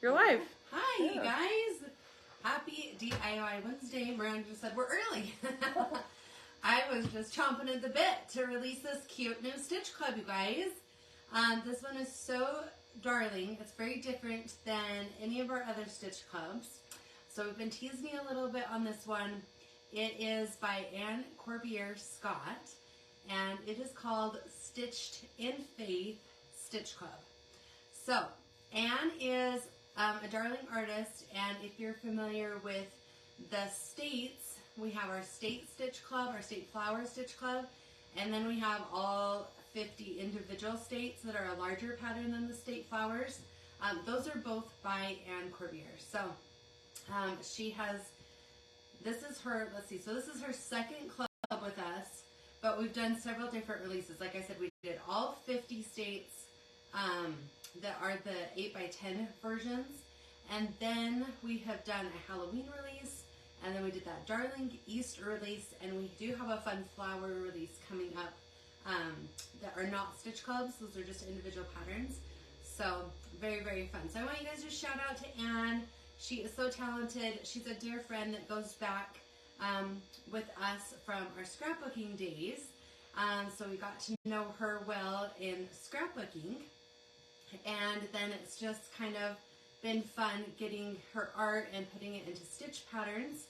You're live. Hi, you guys. Happy DIY Wednesday. Miranda just said we're early. I was just chomping at the bit to release this cute new Stitch Club, you guys. This one is so darling. It's very different than any of our other Stitch Clubs. So we've been teasing you a little bit on this one. It is by Anne Corbier Scott, and it is called Stitched in Faith Stitch Club. So Anne is a darling artist, and if you're familiar with the states, we have our state stitch club, our state flower stitch club, and then we have all 50 individual states that are a larger pattern than the state flowers. Those are both by Anne Corbier. So she has, this is her, let's see, so this is her second club with us, but we've done several different releases. Like I said, we did all 50 states that are the 8x10 versions, and then we have done a Halloween release, and then we did that darling Easter release, and we do have a fun flower release coming up that are not stitch clubs. Those are just individual patterns. So very, very fun. So I want you guys to shout out to Anne. She is so talented. She's a dear friend that goes back with us from our scrapbooking days. So we got to know her well in scrapbooking. And then it's just kind of been fun getting her art and putting it into stitch patterns.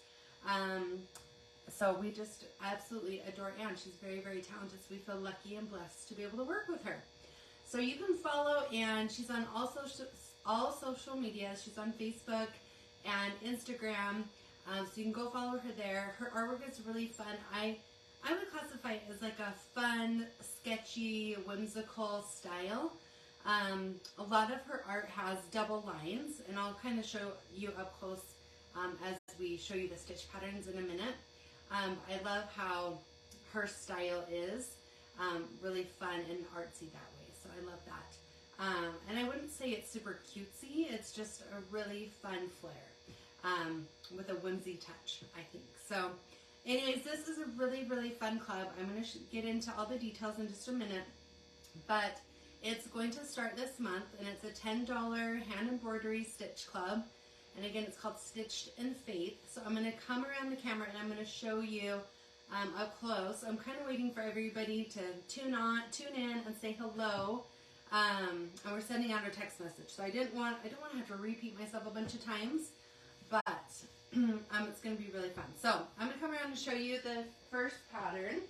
So we just absolutely adore Anne. She's very, very talented. So we feel lucky and blessed to be able to work with her. So you can follow Anne. She's on all social media. She's on Facebook and Instagram. So you can go follow her there. Her artwork is really fun. I would classify it as like a fun, sketchy, whimsical style. A lot of her art has double lines, and I'll kind of show you up close as we show you the stitch patterns in a minute. I love how her style is really fun and artsy that way, so I love that. And I wouldn't say it's super cutesy, it's just a really fun flair with a whimsy touch, I think. So anyways, this is a really, really fun club. I'm going to get into all the details in just a minute, but it's going to start this month, and it's a $10 hand embroidery stitch club. And again, it's called Stitched in Faith. So I'm going to come around the camera and I'm going to show you up close. I'm kind of waiting for everybody to tune in and say hello. And we're sending out our text message. So I don't want to have to repeat myself a bunch of times, but it's going to be really fun. So I'm going to come around and show you the first pattern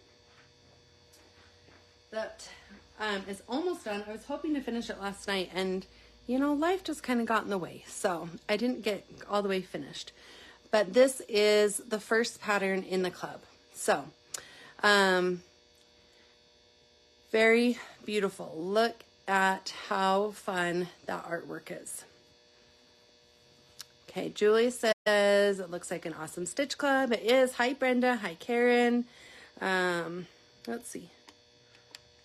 that is almost done. I was hoping to finish it last night, and you know, life just kind of got in the way, so I didn't get all the way finished. But this is the first pattern in the club. So very beautiful. Look at how fun that artwork is. Okay, Julie says it looks like an awesome stitch club. It is. Hi Brenda. Hi Karen. Let's see.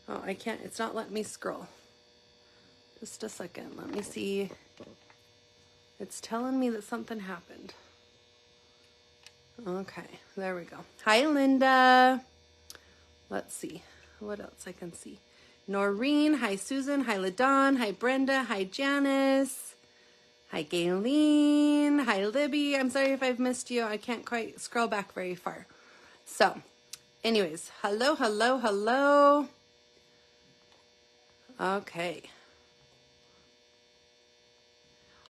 Oh, I can't, it's not letting me scroll. Just a second, let me see. It's telling me that something happened. Okay, there we go. Hi, Linda. Let's see, what else I can see. Noreen, hi, Susan, hi, LaDawn, hi, Brenda, hi, Janice. Hi, Gayleen, hi, Libby. I'm sorry if I've missed you. I can't quite scroll back very far. So, anyways, hello, hello, hello. Okay.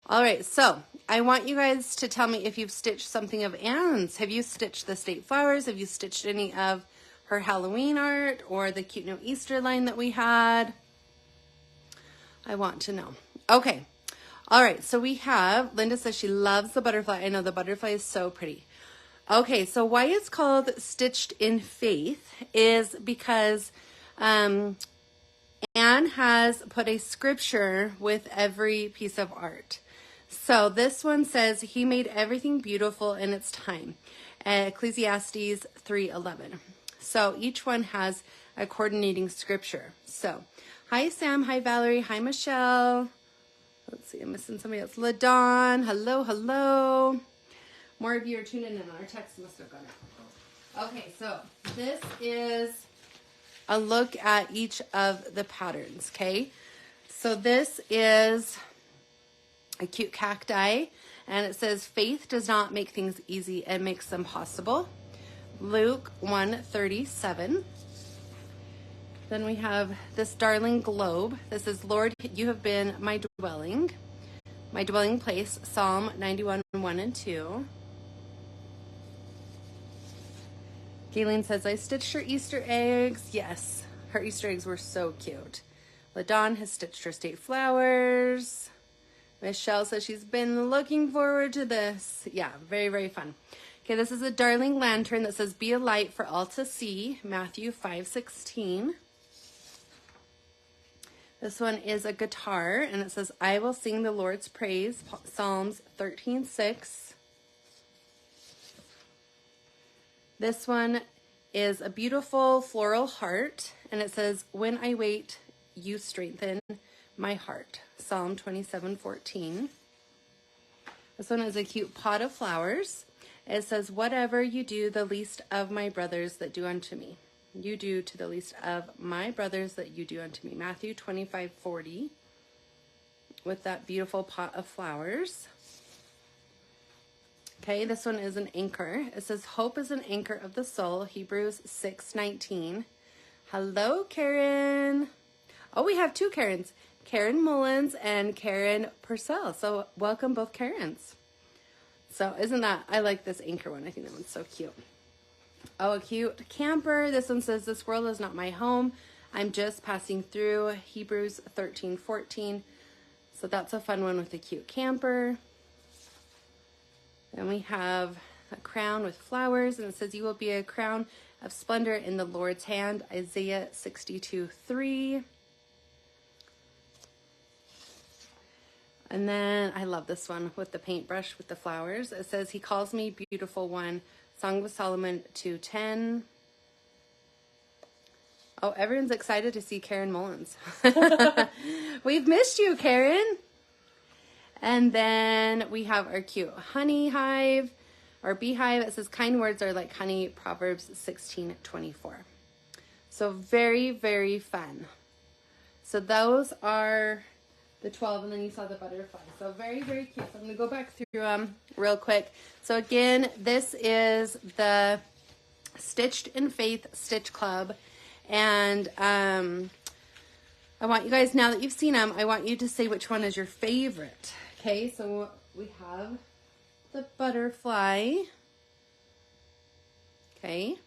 All right, so I want you guys to tell me if you've stitched something of Anne's. Have you stitched the state flowers? Have you stitched any of her Halloween art or the cute new Easter line that we had? I want to know. Okay. All right, so we have, Linda says she loves the butterfly. I know the butterfly is so pretty. Okay, so why it's called Stitched in Faith is because Anne has put a scripture with every piece of art. So this one says, he made everything beautiful in its time. Ecclesiastes 3:11. So each one has a coordinating scripture. So, hi Sam, hi Valerie, hi Michelle. Let's see, I'm missing somebody else. LaDawn, hello, hello. More of you are tuning in. Our text must have gone out. Okay, so this is a look at each of the patterns, okay? So this is a cute cacti, and it says, faith does not make things easy, it makes them possible. Luke 1:37. Then we have this darling globe. This is, Lord, you have been my dwelling place. Psalm 91:1 and 2. Gayleen says, I stitched her Easter eggs. Yes, her Easter eggs were so cute. LaDawn has stitched her state flowers. Michelle says she's been looking forward to this. Yeah, very, very fun. Okay, this is a darling lantern that says, be a light for all to see. Matthew 5:16. This one is a guitar, and it says, I will sing the Lord's praise. Psalms 13:6. This one is a beautiful floral heart, and it says, when I wait, you strengthen my heart. Psalm 27:14. This one is a cute pot of flowers. It says, whatever you do, the least of my brothers that do unto me. You do to the least of my brothers that you do unto me. Matthew 25:40. With that beautiful pot of flowers. Okay, this one is an anchor. It says, hope is an anchor of the soul. Hebrews 6:19. Hello, Karen. Oh, we have two Karens. Karen Mullins and Karen Purcell. So welcome both Karens. So isn't that, I like this anchor one. I think that one's so cute. Oh, a cute camper. This one says, this world is not my home. I'm just passing through. Hebrews 13:14. So that's a fun one with a cute camper. Then we have a crown with flowers, and it says, you will be a crown of splendor in the Lord's hand. Isaiah 62:3. And then I love this one with the paintbrush with the flowers. It says, he calls me beautiful one. Song of Solomon 2:10. Oh, everyone's excited to see Karen Mullins. We've missed you, Karen. And then we have our cute honey hive, or beehive. It says, kind words are like honey, Proverbs 16:24. So very, very fun. So those are the 12, and then you saw the butterfly. So very, very cute. So I'm going to go back through real quick. So again, this is the Stitched in Faith Stitch Club. And I want you guys, now that you've seen them, I want you to say which one is your favorite. Okay, so we have the butterfly. Okay.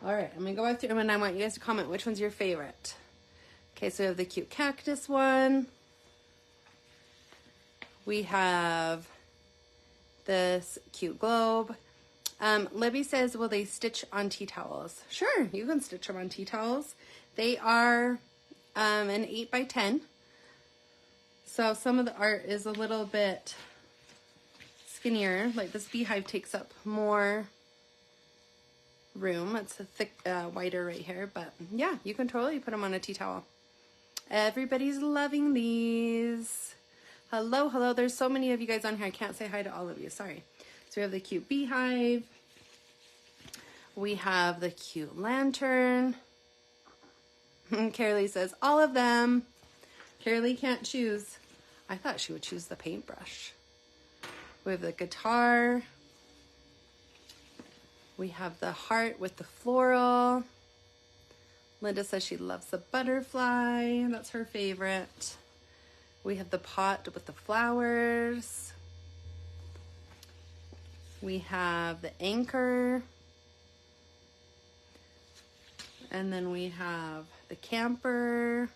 All right, I'm going to go back through them, and I want you guys to comment which one's your favorite. Okay, so we have the cute cactus one. We have this cute globe. Libby says, will they stitch on tea towels? Sure, you can stitch them on tea towels. They are an 8x10. So some of the art is a little bit skinnier. Like this beehive takes up more room. It's a thick, wider right here. But yeah, you can totally put them on a tea towel. Everybody's loving these. Hello, hello. There's so many of you guys on here. I can't say hi to all of you. Sorry. So we have the cute beehive. We have the cute lantern. Carolee says, all of them. Carolee can't choose. I thought she would choose the paintbrush. We have the guitar. We have the heart with the floral. Linda says she loves the butterfly. That's her favorite. We have the pot with the flowers. We have the anchor. And then we have the camper.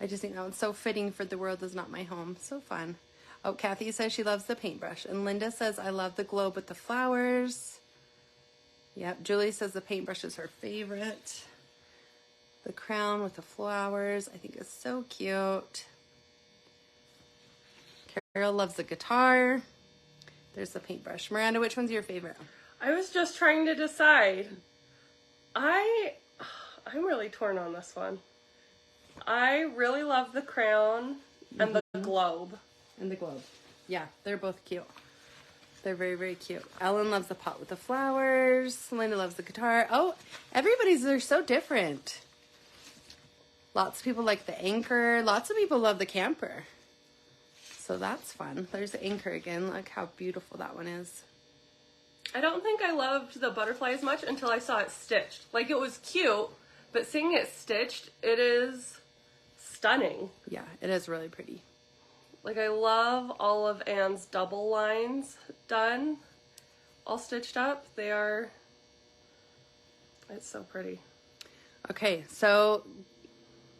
I just think that one's so fitting for the world is not my home. So fun. Oh, Kathy says she loves the paintbrush. And Linda says, I love the globe with the flowers. Yep, Julie says the paintbrush is her favorite. The crown with the flowers, I think is so cute. Carol loves the guitar. There's the paintbrush. Miranda, which one's your favorite? I was just trying to decide. I'm really torn on this one. I really love the crown and the globe. And the globe. Yeah, they're both cute. They're very, very cute. Ellen loves the pot with the flowers. Linda loves the guitar. Oh, they're so different. Lots of people like the anchor. Lots of people love the camper. So that's fun. There's the anchor again. Look how beautiful that one is. I don't think I loved the butterfly as much until I saw it stitched. Like, it was cute, but seeing it stitched, it is stunning. Yeah, it is really pretty. Like, I love all of Anne's double lines done, all stitched up. It's so pretty. Okay, so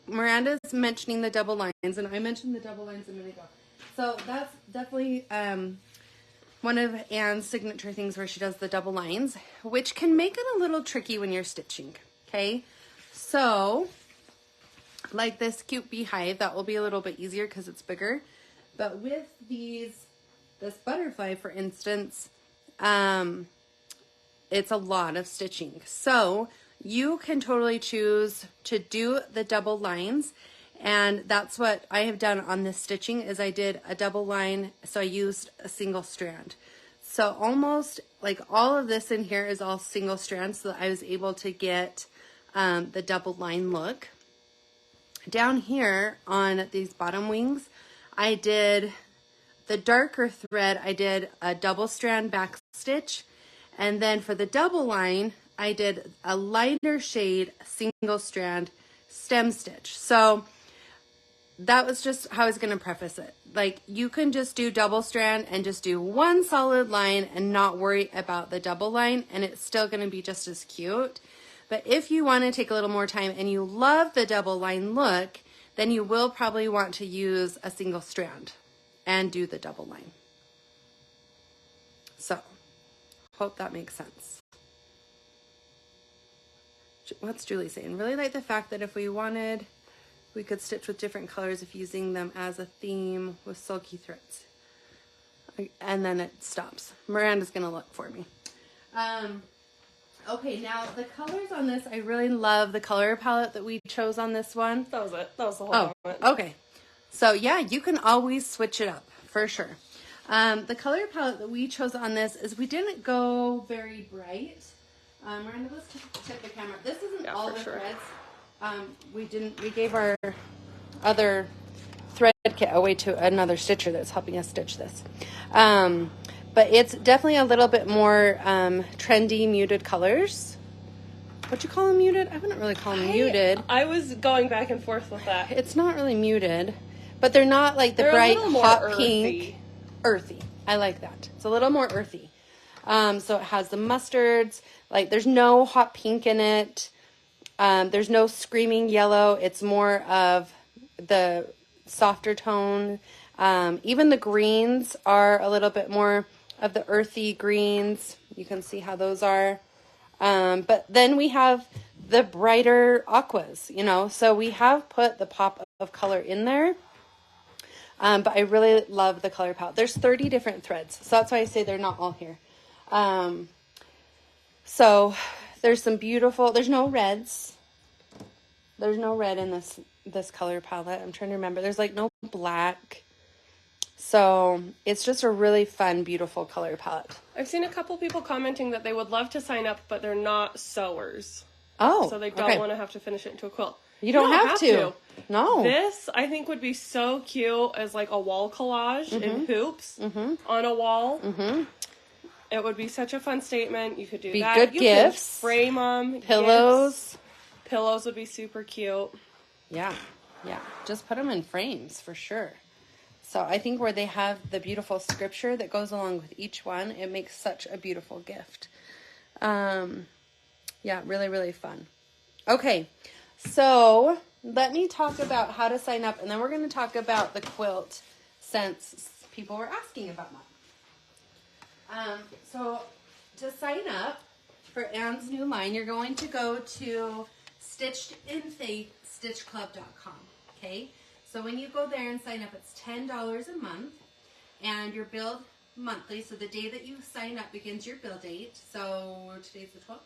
Miranda's mentioning the double lines, and I mentioned the double lines a minute ago. So that's definitely one of Anne's signature things where she does the double lines, which can make it a little tricky when you're stitching, okay? So, like this cute beehive, that will be a little bit easier because it's bigger. But with this butterfly, for instance, it's a lot of stitching. So you can totally choose to do the double lines, and that's what I have done on this stitching is I did a double line, so I used a single strand. So almost like all of this in here is all single strands, so that I was able to get the double line look. Down here on these bottom wings, I did the darker thread, I did a double strand back stitch, and then for the double line, I did a lighter shade single strand stem stitch. So that was just how I was going to preface it. Like, you can just do double strand and just do one solid line and not worry about the double line, and it's still going to be just as cute. But if you want to take a little more time and you love the double line look, then you will probably want to use a single strand and do the double line. So, hope that makes sense. What's Julie saying? Really like the fact that if we wanted, we could stitch with different colors if using them as a theme with sulky threads. And then it stops. Miranda's going to look for me. Okay, now the colors on this, I really love the color palette that we chose on this one. That was it. That was the whole one. Okay. So yeah, you can always switch it up for sure. The color palette that we chose on this is we didn't go very bright. Miranda, let's check the camera. This isn't all the threads. We gave our other thread kit away to another stitcher that's helping us stitch this. But it's definitely a little bit more trendy, muted colors. What you call them, muted? I wouldn't really call them muted. I was going back and forth with that. It's not really muted, but they're not like the bright hot pink. Earthy. I like that. It's a little more earthy. So it has the mustards. Like, there's no hot pink in it. There's no screaming yellow. It's more of the softer tone. Even the greens are a little bit more of the earthy greens. You can see how those are. But then we have the brighter aquas, you know. So we have put the pop of color in there. But I really love the color palette. There's 30 different threads. So that's why I say they're not all here. So there's some beautiful, there's no reds. There's no red in this color palette. I'm trying to remember. There's like no black. So it's just a really fun, beautiful color palette. I've seen a couple people commenting that they would love to sign up, but they're not sewers. Oh, so they don't want to have to finish it into a quilt. You don't have to. No. This, I think, would be so cute as like a wall collage in hoops on a wall. It would be such a fun statement. You could do that. Good gifts. Can frame them. Pillows. Gifts. Pillows would be super cute. Yeah. Yeah. Just put them in frames for sure. So I think where they have the beautiful scripture that goes along with each one, it makes such a beautiful gift. Yeah, really, really fun. Okay. So let me talk about how to sign up, and then we're going to talk about the quilt since people were asking about that. So to sign up for Anne's new line, you're going to go to stitchedinfaithstitchclub.com. Okay, so when you go there and sign up, it's $10 a month, and you're billed monthly. So the day that you sign up begins your bill date. So today's the 12th,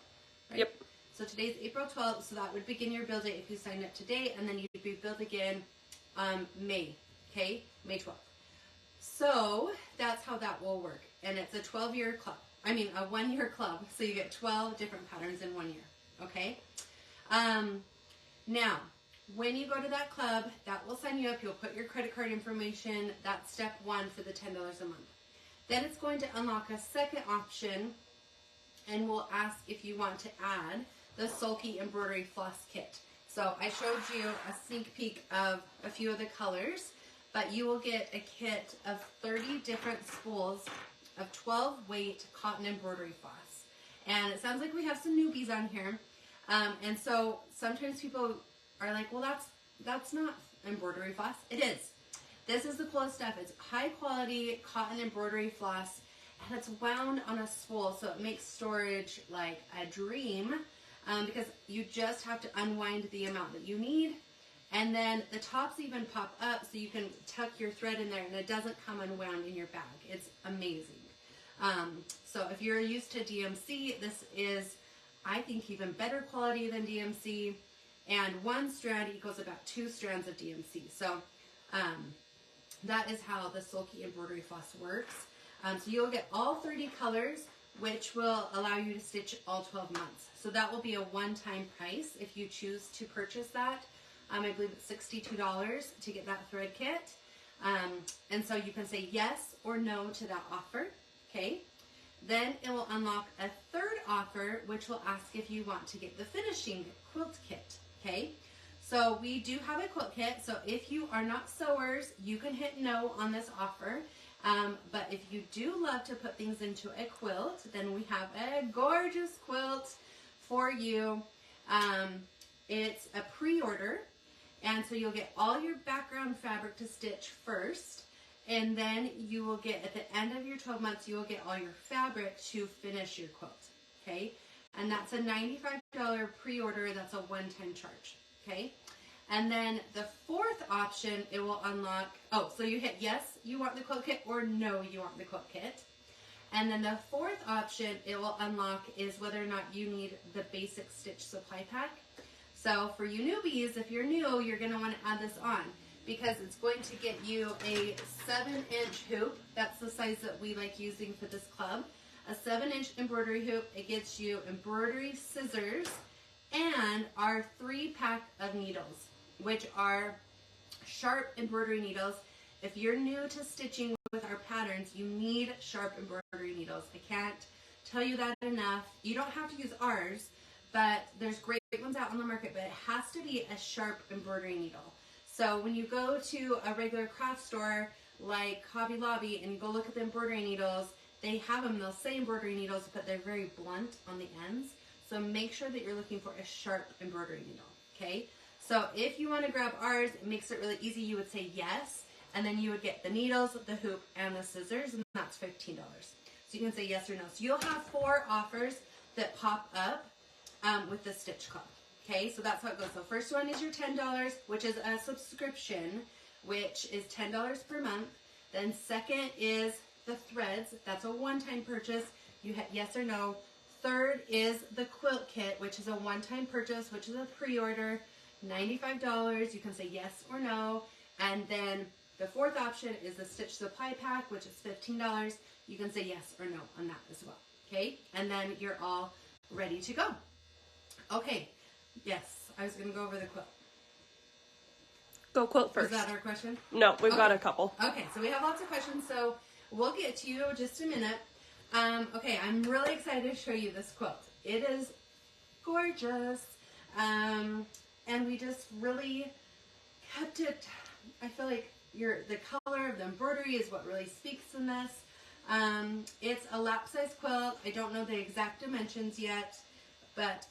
right? Yep. So today's April 12th, so that would begin your bill date if you signed up today, and then you'd be billed again May, okay? May 12th. So that's how that will work. And it's a 12-year club. I mean, a 1-year club, so you get 12 different patterns in 1 year, okay? Now, When you go to that club, that will sign you up. You'll put your credit card information. That's step one for the $10 a month. Then it's going to unlock a second option, and we'll ask if you want to add the Sulky Embroidery Floss Kit. So I showed you a sneak peek of a few of the colors, but you will get a kit of 30 different spools of 12 weight cotton embroidery floss. And it sounds like we have some newbies on here. And so sometimes people are like, well, that's not embroidery floss. It is. This is the coolest stuff. It's high quality cotton embroidery floss, and it's wound on a spool, so it makes storage like a dream, because you just have to unwind the amount that you need, and then the tops even pop up so you can tuck your thread in there, and it doesn't come unwound in your bag. It's amazing. So if you're used to DMC, this is, I think, even better quality than DMC, and one strand equals about 2 strands of DMC. So that is how the Sulky Embroidery Floss works. So you'll get all 30 colors, which will allow you to stitch all 12 months. So that will be a one-time price if you choose to purchase that. I believe it's $62 to get that thread kit. And so you can say yes or no to that offer, okay? Then it will unlock a third offer, which will ask if you want to get the finishing quilt kit, okay? So we do have a quilt kit, so if you are not sewers, you can hit no on this offer. But if you do love to put things into a quilt, then we have a gorgeous quilt for you. It's a pre-order, and so you'll get all your background fabric to stitch first, and then you will get, at the end of your 12 months, you will get all your fabric to finish your quilt, okay? And that's a $95 pre-order. That's a one-time charge, okay? And then the fourth option, it will unlock, so you hit yes, you want the quilt kit, or no, you want the quilt kit. And then the fourth option it will unlock is whether or not you need the basic stitch supply pack. So for you newbies, if you're new, you're going to want to add this on, because it's going to get you a 7-inch hoop. That's the size that we like using for this club. A 7-inch embroidery hoop. It gets you embroidery scissors and our 3-pack of needles, which are sharp embroidery needles. If you're new to stitching with our patterns, you need sharp embroidery needles. I can't tell you that enough. You don't have to use ours, but there's great ones out on the market, but it has to be a sharp embroidery needle. So when you go to a regular craft store like Hobby Lobby and you go look at the embroidery needles, they have them, they'll say embroidery needles, but they're very blunt on the ends. So make sure that you're looking for a sharp embroidery needle, okay? So if you want to grab ours, it makes it really easy. You would say yes, and then you would get the needles, the hoop, and the scissors, and that's $15. So you can say yes or no. So you'll have 4 offers that pop up with the Stitch Club, okay? So that's how it goes. So first one is your $10, which is a subscription, which is $10 per month. Then second is the threads. That's a one-time purchase. You hit yes or no. Third is the quilt kit, which is a one-time purchase, which is a pre-order, $95. You can say yes or no. And then the fourth option is the stitch supply pack, which is $15. You can say yes or no on that as well, okay? And then you're all ready to go. Okay, yes, I was going to go over the quilt. Go quilt first. Is that our question? No, we've got a couple. Okay, so we have lots of questions, so we'll get to you in just a minute. Okay, I'm really excited to show you this quilt. It is gorgeous, and we just really kept it. I feel like the color of the embroidery is what really speaks in this. It's a lap size quilt. I don't know the exact dimensions yet, but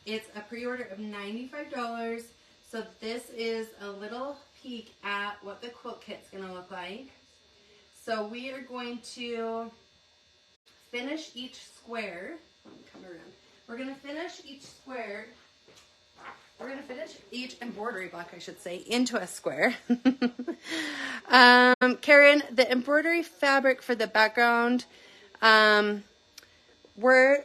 it's a pre-order of $95. So this is a little peek at what the quilt kit's going to look like. So we are going to finish each square. Let me come around. We're going to finish each square. We're going to finish each embroidery block, I should say, into a square. Karen, the embroidery fabric for the background, we're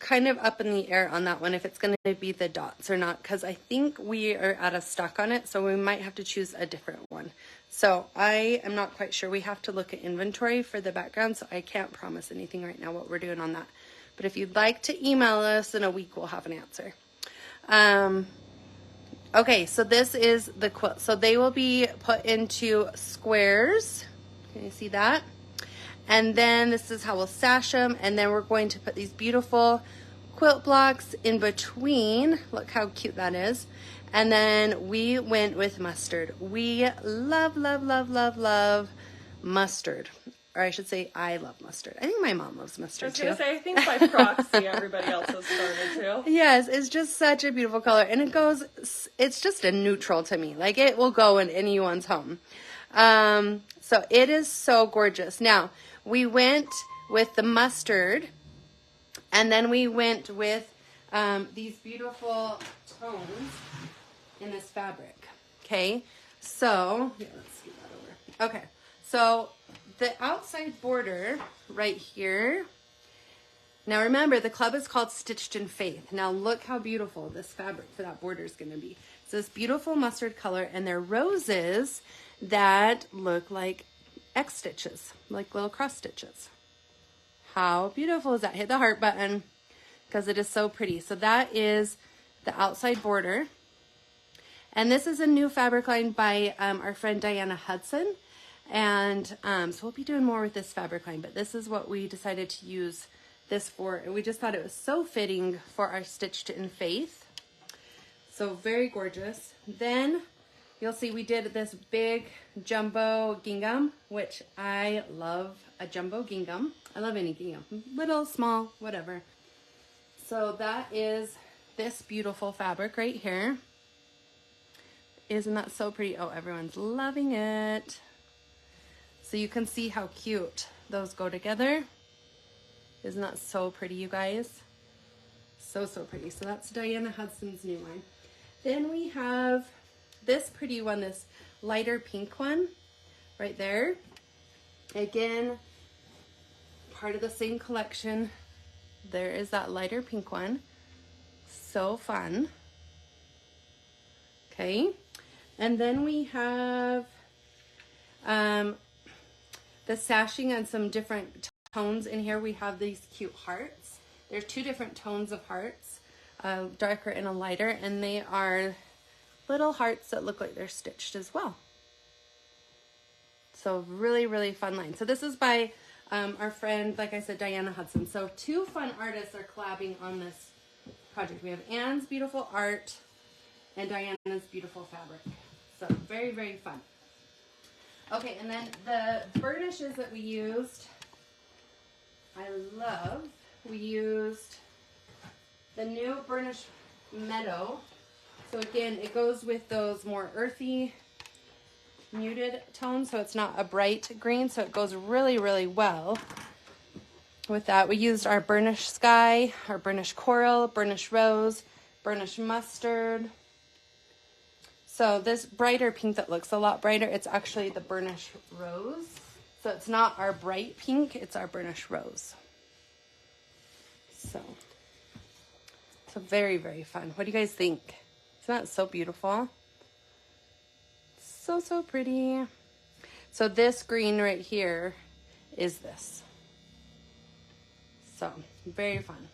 kind of up in the air on that one, if it's going to be the dots or not, because I think we are out of stock on it, so we might have to choose a different one. So I am not quite sure. We have to look at inventory for the background, so I can't promise anything right now what we're doing on that. But if you'd like to email us in a week, we'll have an answer. Okay, so this is the quilt. So they will be put into squares. Can you see that? And then this is how we'll sash them. And then we're going to put these beautiful quilt blocks in between. Look how cute that is. And then we went with mustard. We love, love, love, love, love mustard. Or I should say I love mustard. I think my mom loves mustard too. I was going to say, I think by proxy everybody else has started to. Yes, it's just such a beautiful color. And it's just a neutral to me. Like it will go in anyone's home. So it is so gorgeous. Now, we went with the mustard. And then we went with these beautiful tones in this fabric. Okay, so yeah, let's scoot that over. Okay, so the outside border right here. Now remember, the club is called Stitched in Faith. Now look how beautiful this fabric for that border is going to be. So this beautiful mustard color, and they're roses that look like X stitches, like little cross stitches. How beautiful is that? Hit the heart button because it is so pretty. So that is the outside border. And this is a new fabric line by our friend Diana Hudson. And so we'll be doing more with this fabric line, but this is what we decided to use this for. And we just thought it was so fitting for our Stitched in Faith. So very gorgeous. Then you'll see we did this big jumbo gingham, which I love a jumbo gingham. I love any gingham, little, small, whatever. So that is this beautiful fabric right here. Isn't that so pretty? Oh, everyone's loving it. So you can see how cute those go together. Isn't that so pretty, you guys? So, so pretty. So that's Diana Hudson's new line. Then we have this pretty one, this lighter pink one right there. Again, part of the same collection. There is that lighter pink one. So fun. Okay. And then we have the sashing on some different tones in here. We have these cute hearts. There's two different tones of hearts, a darker and a lighter, and they are little hearts that look like they're stitched as well. So really, really fun line. So this is by our friend, like I said, Diana Hudson. So two fun artists are collabing on this project. We have Anne's beautiful art and Diana's beautiful fabric. So very, very fun. Okay, and then the burnishes that we used, I love. We used the new Burnish Meadow. So again, it goes with those more earthy, muted tones, so it's not a bright green, so it goes really, really well with that. We used our Burnish Sky, our Burnish Coral, Burnish Rose, Burnish Mustard. So this brighter pink that looks a lot brighter, it's actually the Burnish Rose. So it's not our bright pink, it's our Burnish Rose. So very, very fun. What do you guys think? Isn't that so beautiful? So, so pretty. So this green right here is this. So very fun.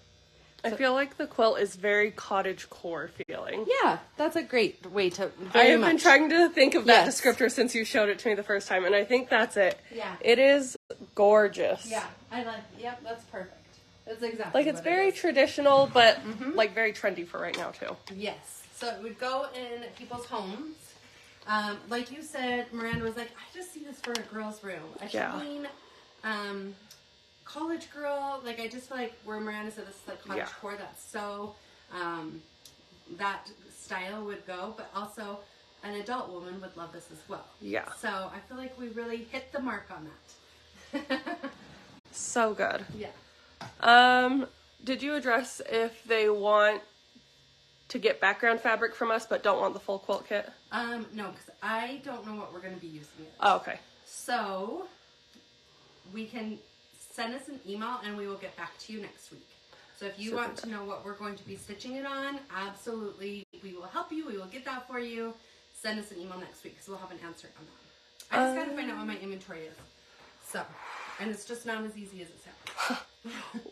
I feel like the quilt is very cottage core feeling. Yeah, that's a great way to. I have been trying to think of that descriptor since you showed it to me the first time, and I think that's it. Yeah. It is gorgeous. Yeah, I like. Yep, that's perfect. That's exactly. Like it's very traditional, but like very trendy for right now too. Yes. So it would go in people's homes. Like you said, Miranda was like, I just see this for a girl's room. I should mean, college girl. Like I just feel like where Miranda said this is like cottage core. That's so that style would go, but also an adult woman would love this as well. Yeah. So I feel like we really hit the mark on that. So good. Yeah. Did you address if they want to get background fabric from us but don't want the full quilt kit? No, because I don't know what we're going to be using it. Oh, okay. So we can send us an email and we will get back to you next week. So if you want to know what we're going to be stitching it on, absolutely, we will help you. We will get that for you. Send us an email next week because we'll have an answer on that. I just got to find out what my inventory is. So, and it's just not as easy as it sounds.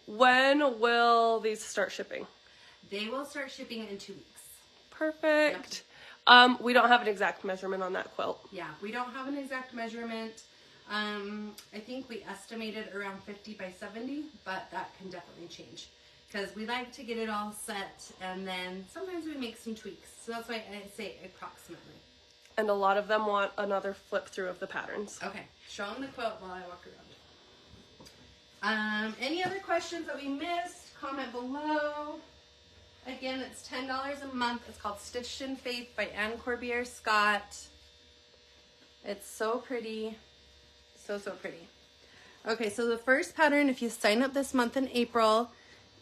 When will these start shipping? They will start shipping in 2 weeks. Perfect. We don't have an exact measurement on that quilt. Yeah, we don't have an exact measurement. I think we estimated around 50 by 70, but that can definitely change because we like to get it all set, and then sometimes we make some tweaks. So that's why I say approximately. And a lot of them want another flip through of the patterns. Okay, show them the quilt while I walk around. Any other questions that we missed? Comment below. Again, it's $10 a month. It's called Stitched in Faith by Anne Corbiere Scott. It's so pretty. So pretty. Okay, so the first pattern, if you sign up this month in April,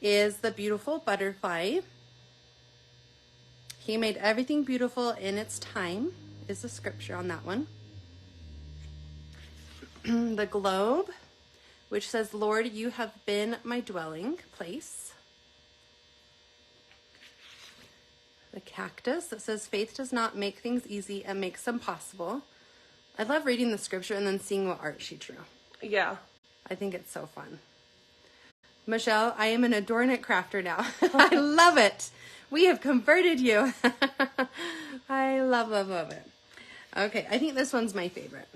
is the beautiful butterfly. He made everything beautiful in its time, is the scripture on that one. The globe, which says, Lord, you have been my dwelling place. The cactus that says, faith does not make things easy, it makes them possible. I love reading the scripture and then seeing what art she drew. Yeah. I think it's so fun. Michelle, I am an adornment crafter now. I love it. We have converted you. I love it. Okay, I think this one's my favorite.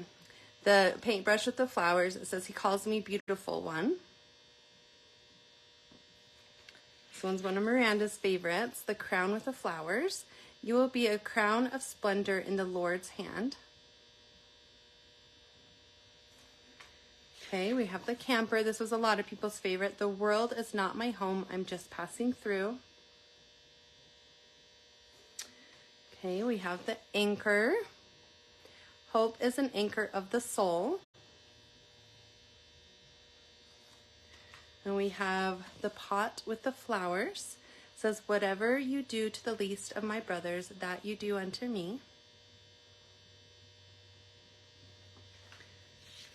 The paintbrush with the flowers. It says, he calls me beautiful one. This one's one of Miranda's favorites. The crown with the flowers. You will be a crown of splendor in the Lord's hand. Okay, we have the camper. This was a lot of people's favorite. The world is not my home. I'm just passing through. Okay, we have the anchor. Hope is an anchor of the soul. And we have the pot with the flowers. It says, whatever you do to the least of my brothers, that you do unto me.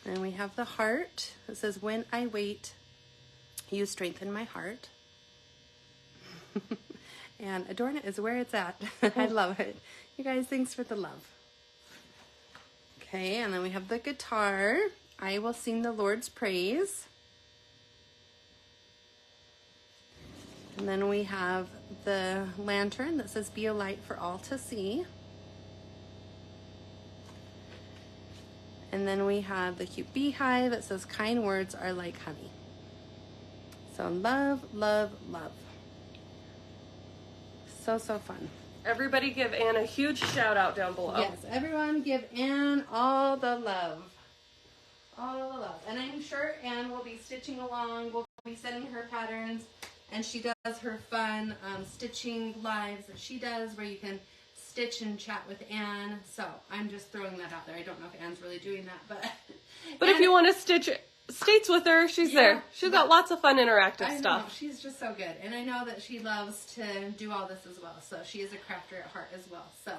And we have the heart. It says, when I wait, you strengthen my heart. And adorn it is where it's at. I love it. You guys, thanks for the love. Okay, and then we have the guitar. I will sing the Lord's praise. And then we have the lantern that says, be a light for all to see. And then we have the cute beehive that says, kind words are like honey. So love, love, love. So fun. Everybody give Anne a huge shout out down below. Yes, everyone give Anne all the love. All the love. And I'm sure Anne will be stitching along. We'll be sending her patterns. And she does her fun stitching lives that she does where you can stitch and chat with Anne. So I'm just throwing that out there. I don't know if Anne's really doing that, but if you want to stitch states with her, she's there. She's got lots of fun interactive stuff. Know, she's just so good. And I know that she loves to do all this as well. So she is a crafter at heart as well. So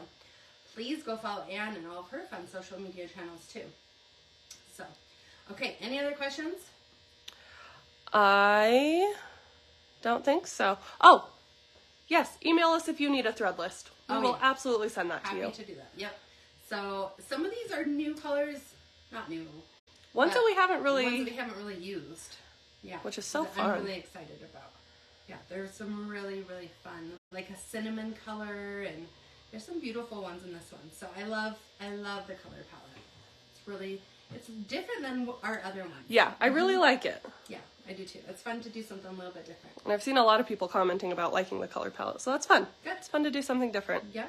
please go follow Anne and all of her fun social media channels too. So, okay, any other questions? I don't think so. Oh, yes, email us if you need a thread list. We will absolutely send that to you. Happy to do that. Yep. So some of these are new colors, not new. Ones that we haven't really used. Yeah. Which is so fun. I'm really excited about. Yeah, there's some really fun, like a cinnamon color, and there's some beautiful ones in this one. So I love the color palette. It's different than our other ones. Yeah, I really like it. Yeah, I do too. It's fun to do something a little bit different. And I've seen a lot of people commenting about liking the color palette, so that's fun. Good. It's fun to do something different. Yeah.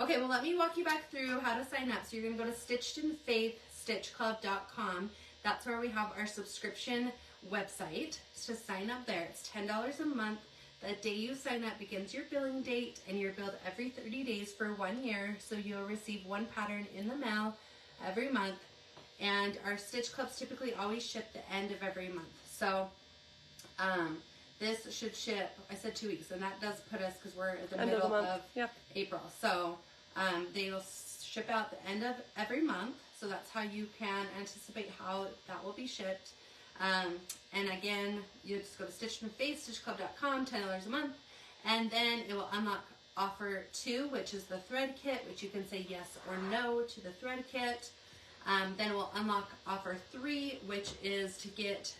Okay, well, let me walk you back through how to sign up. So you're going to go to stitchedinfaithstitchclub.com. That's where we have our subscription website. To sign up there, it's $10 a month. The day you sign up begins your billing date, and you're billed every 30 days for 1 year. So you'll receive one pattern in the mail every month. And our Stitch Clubs typically always ship the end of every month. So this should ship, I said 2 weeks, and that does put us, because we're at the middle of April. So they'll ship out the end of every month. So that's how you can anticipate how that will be shipped. And again, you just go to stitchedinfaithstitchclub.com, $10 a month. And then it will unlock offer 2, which is the thread kit, which you can say yes or no to the thread kit. Then we'll unlock offer 3, which is to get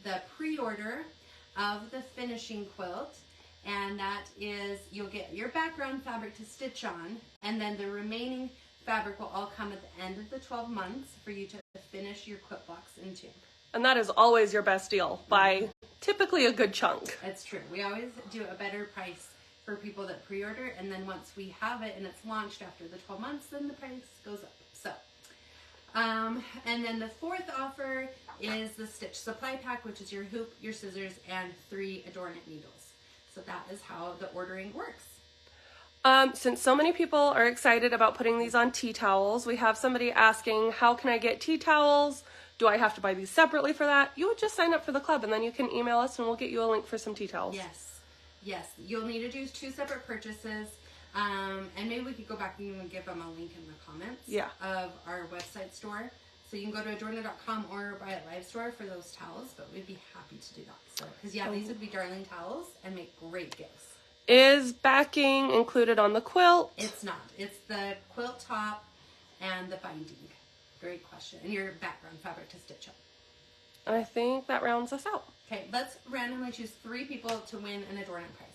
the pre-order of the finishing quilt. And that is, you'll get your background fabric to stitch on, and then the remaining fabric will all come at the end of the 12 months for you to finish your quilt blocks into. And that is always your best deal by typically a good chunk. That's true. We always do a better price for people that pre-order, and then once we have it and it's launched after the 12 months, then the price goes up. So, and then the fourth offer is the Stitch Supply Pack, which is your hoop, your scissors, and 3 adornment needles. So that is how the ordering works. Since so many people are excited about putting these on tea towels, we have somebody asking, how can I get tea towels? Do I have to buy these separately for that? You would just sign up for the club and then you can email us and we'll get you a link for some tea towels. Yes, yes. You'll need to do 2 separate purchases. And maybe we could go back and even give them a link in the comments of our website store. So you can go to adorno.com or buy at Live Store for those towels, but we'd be happy to do that. So, because these would be darling towels and make great gifts. Is backing included on the quilt? It's not. It's the quilt top and the binding. Great question. And your background fabric to stitch on. I think that rounds us out. Okay, let's randomly choose 3 people to win an adornment prize.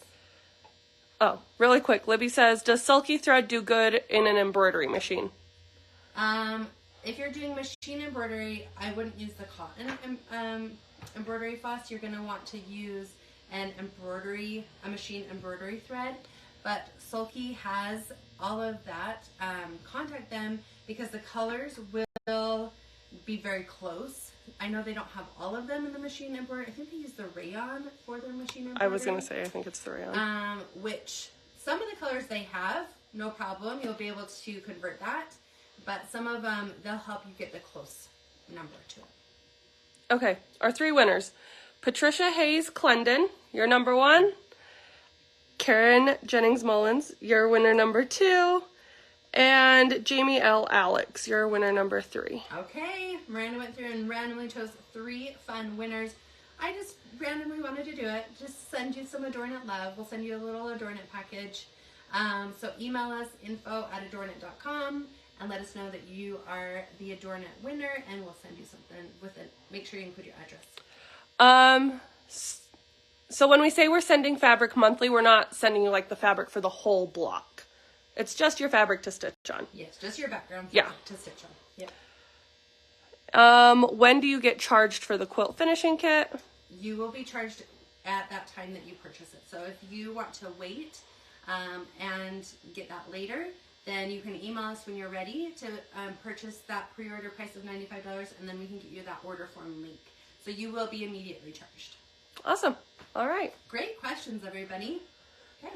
Oh, really quick. Libby says, does silky thread do good in an embroidery machine? If you're doing machine embroidery, I wouldn't use the cotton embroidery floss. You're going to want to use a machine embroidery thread. But Sulky has all of that. Contact them because the colors will be very close. I know they don't have all of them in the machine embroidery. I think they use the rayon for their machine embroidery. I was going to say, I think it's the rayon. Which some of the colors they have, no problem. You'll be able to convert that. But some of them, they'll help you get the close number to it. Okay, our 3 winners. Patricia Hayes Clendon, you're number 1. Karen Jennings Mullins, you're winner number 2. And Jamie L. Alex, you're winner number 3. Okay, Miranda went through and randomly chose 3 fun winners. I just randomly wanted to do it. Just send you some adornment love. We'll send you a little adornment package. So email us info@adornit.com and let us know that you are the adornment winner, and we'll send you something with it. Make sure you include your address. So when we say we're sending fabric monthly, we're not sending you like the fabric for the whole block. It's just your fabric to stitch on. Yes, just your background fabric to stitch on. Yeah. When do you get charged for the quilt finishing kit? You will be charged at that time that you purchase it. So if you want to wait and get that later, then you can email us when you're ready to purchase that pre-order price of $95, and then we can get you that order form link. So you will be immediately charged. Awesome. All right. Great questions, everybody. Okay.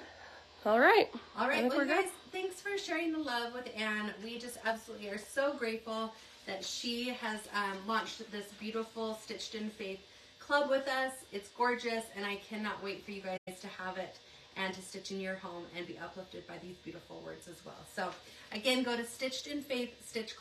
All right. All right. Well, guys, thanks for sharing the love with Anne. We just absolutely are so grateful that she has launched this beautiful Stitched in Faith club with us. It's gorgeous, and I cannot wait for you guys to have it and to stitch in your home and be uplifted by these beautiful words as well. So again, go to Stitched in Faith Stitch